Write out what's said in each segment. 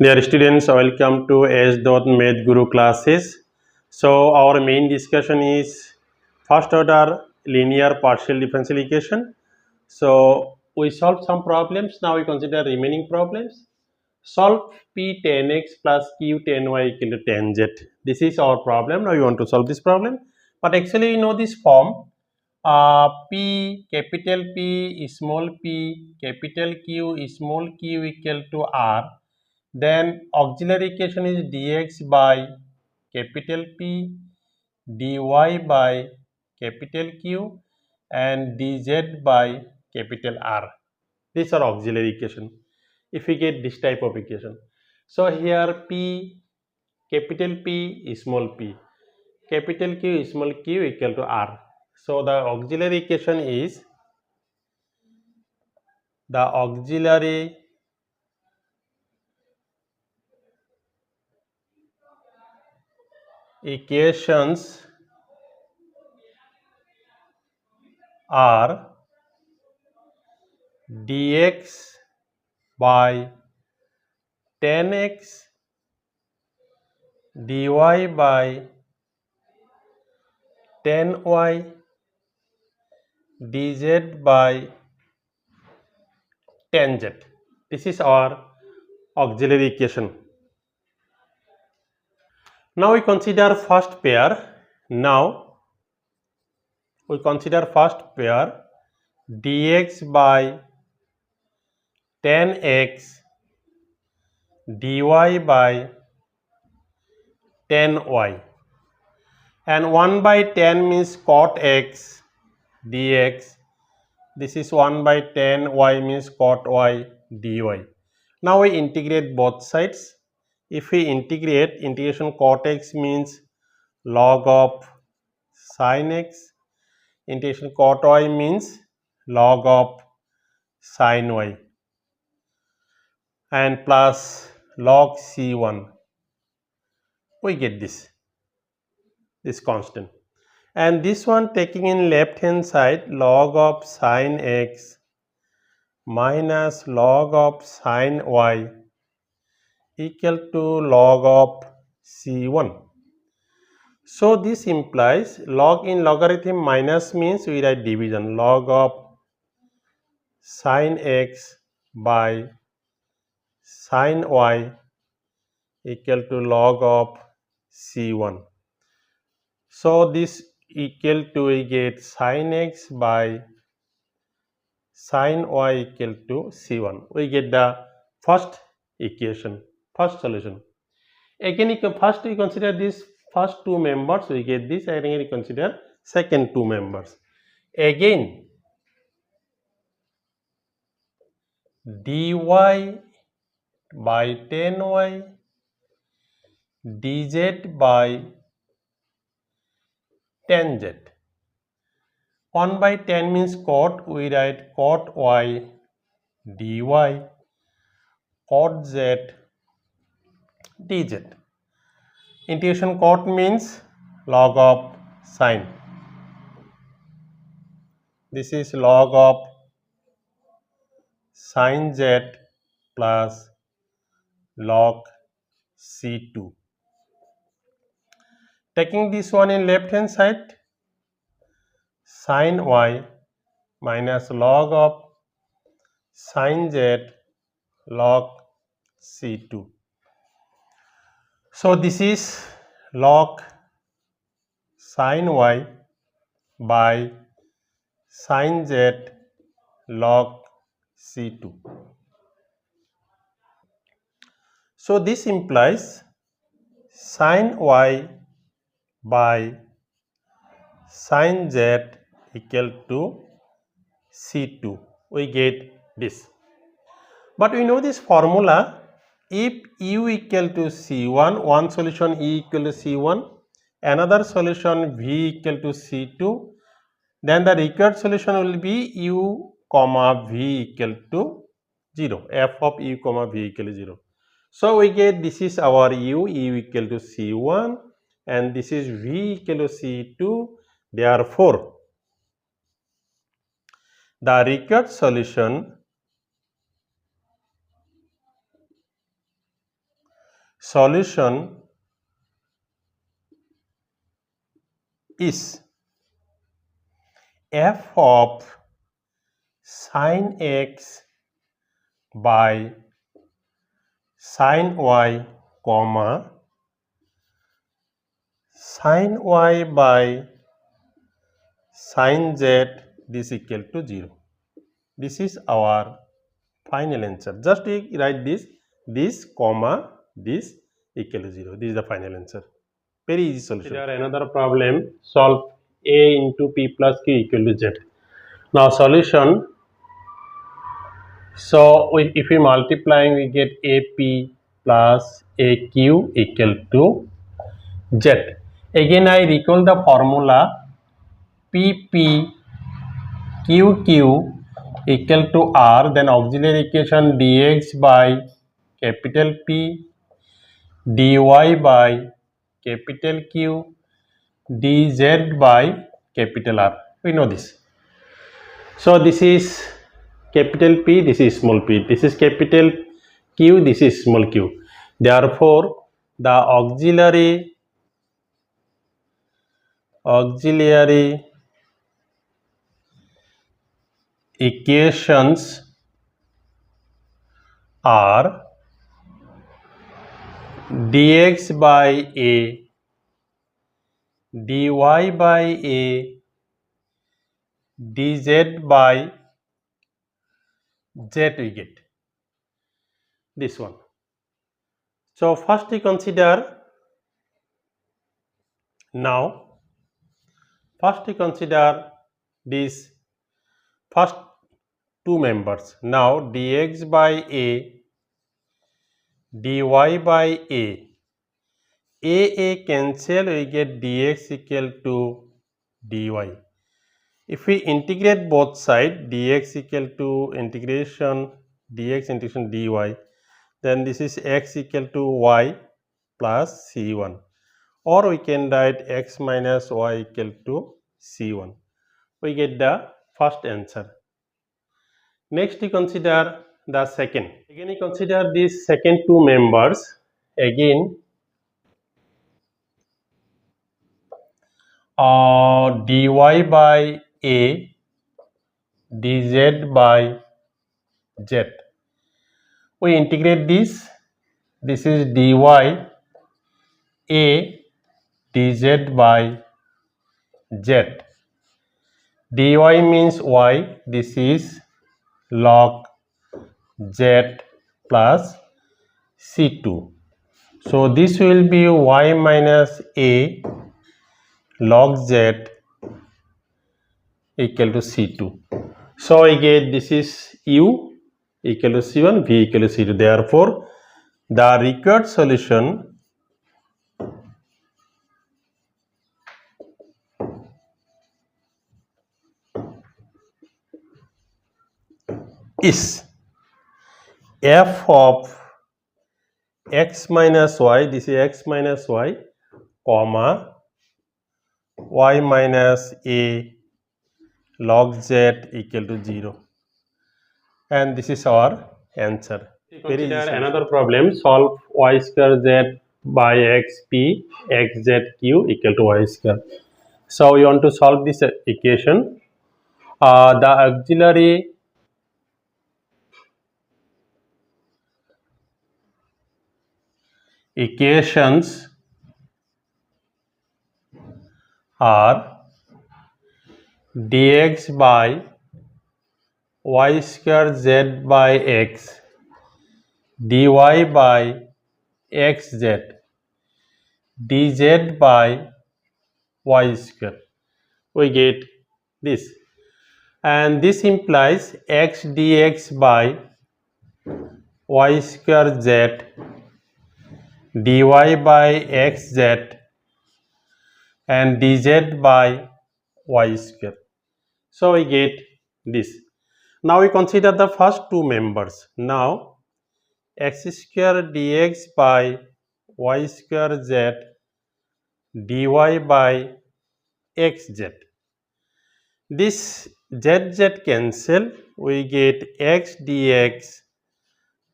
Dear students, welcome to S.Math Guru classes. So our main discussion is first order linear partial differential equation. So we solved some problems. Now we consider remaining problems. Solve P tan x plus Q tan y equal to tan z. This is our problem. Now we want to solve this problem. But actually we know this form. P capital P small p capital Q small q equal to R, then auxiliary equation is dx by capital P, dy by capital Q, and dz by capital R. These are auxiliary equation. If we get this type of equation, so here P capital P small p capital Q small q equal to R. So the auxiliary equation is the auxiliary equations are dx by tan x, dy by tan y, dz by tan z. This is our auxiliary equation. Now we consider first pair. Now we consider first pair dx by tan x, dy by tan y, and 1 by tan means cot x dx. This is 1 by tan y means cot y dy. Now we integrate both sides. If we integrate, integration cot x means log of sin x, integration cot y means log of sin y, and plus log c1. We get this constant. And this one taking in left hand side, log of sin x minus log of sin y equal to log of c1. So this implies log in logarithm minus means we write division, log of sin x by sin y equal to log of c1. So this equal to, we get sin x by sin y equal to c1. We get the first equation, first solution. Again, first we consider this first two members, we get this, and again we consider second two members. Again, dy by tan y, dz by tan z. 1 by tan means cot, we write cot y dy, cot z dz. Integration cot means log of sin. This is log of sin z plus log c2. Taking this one in left hand side, sin y minus log of sin z log c2. So this is log sin y by sin z log c2. So this implies sin y by sin z equal to c2. We get this. But we know this formula. If u equal to c1, one solution e equal to c1, another solution v equal to c2, then the required solution will be u comma v equal to 0, f of u comma v equal to 0. So we get this is our u equal to c1 and this is v equal to c2. Therefore, the required solution solution is f of sin x by sin y comma sin y by sin z this equal to 0. This is our final answer. Just write this comma this equal to 0. This is the final answer. Very easy solution. Here another problem. Solve a into p plus q equal to z. Now solution. So if we multiplying, we get ap plus aq equal to z. Again I recall the formula pp qq equal to r, then auxiliary equation dx by capital P dy by capital Q dz by capital R. We know this. So this is capital P, this is small p, this is capital Q, this is small q. Therefore the auxiliary equations are dx by a, dy by a, dz by z. We get this one. So first we consider these first two members. Now dx by a, dy by a cancel, we get dx equal to dy. If we integrate both sides, dx equal to integration dx integration dy, then this is x equal to y plus c1, or we can write x minus y equal to c1. We get the first answer. Next we consider the second. Again we consider these second two members. Again dy by a, dz by z. We integrate this. This is dy a dz by z. Dy means y. This is log z plus c2. So this will be y minus a log z equal to c2. So I get this is u equal to c1, v equal to c2. Therefore the required solution is f of x minus y, this is x minus y, comma y minus a log z equal to 0. And this is our answer. Consider another problem. Solve y square z by xp xzq equal to y square. So we want to solve this equation. The auxiliary equations are dx by y square z by x, dy by xz, dz by y square. We get this, and this implies x dx by y square z, dy by xz, and dz by y square. So we get this. Now we consider the first two members. Now x square dx by y square z dy by xz. This z cancel, we get x dx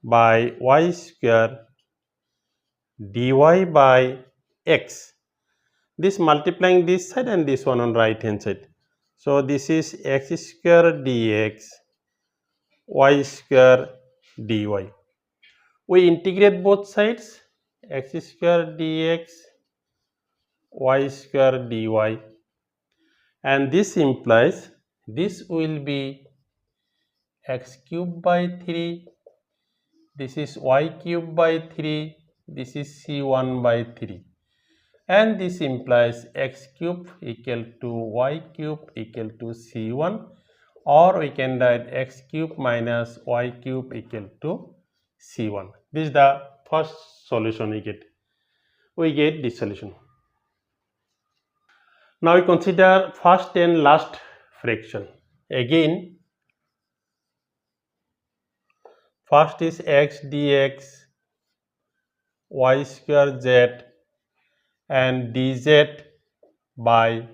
by y square dy by x. This multiplying this side and this one on right hand side. So this is x square dx, y square dy. We integrate both sides, x square dx, y square dy, and this implies this will be x cube by 3, this is y cube by 3, this is c1 by 3, and this implies x cube equal to y cube equal to c1, or we can write x cube minus y cube equal to c1. This is the first solution we get. We get this solution. Now we consider first and last fraction. Again, first is x dx, y square z, and dz by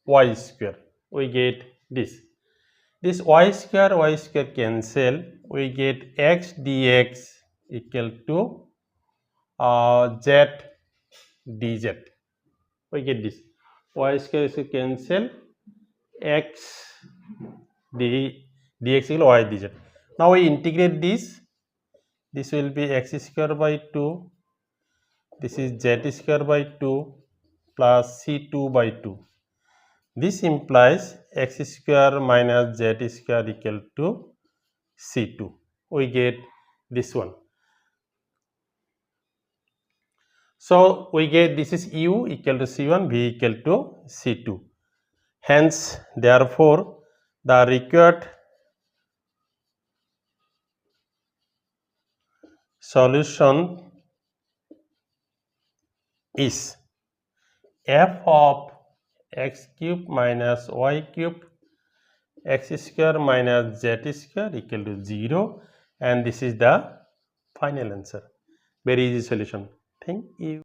y square. We get this. This y square cancel. We get x dx equal to z dz. We get this. Y square is cancel, x dx equal y dz. Now we integrate this. This will be x square by 2. This is z square by 2 plus c2 by 2. This implies x square minus z square equal to c2. We get this one. So we get this is u equal to c1, v equal to c2. Hence, therefore, the required solution is f of x cube minus y cube, x square minus z square equal to 0, and this is the final answer. Very easy solution. Thank you.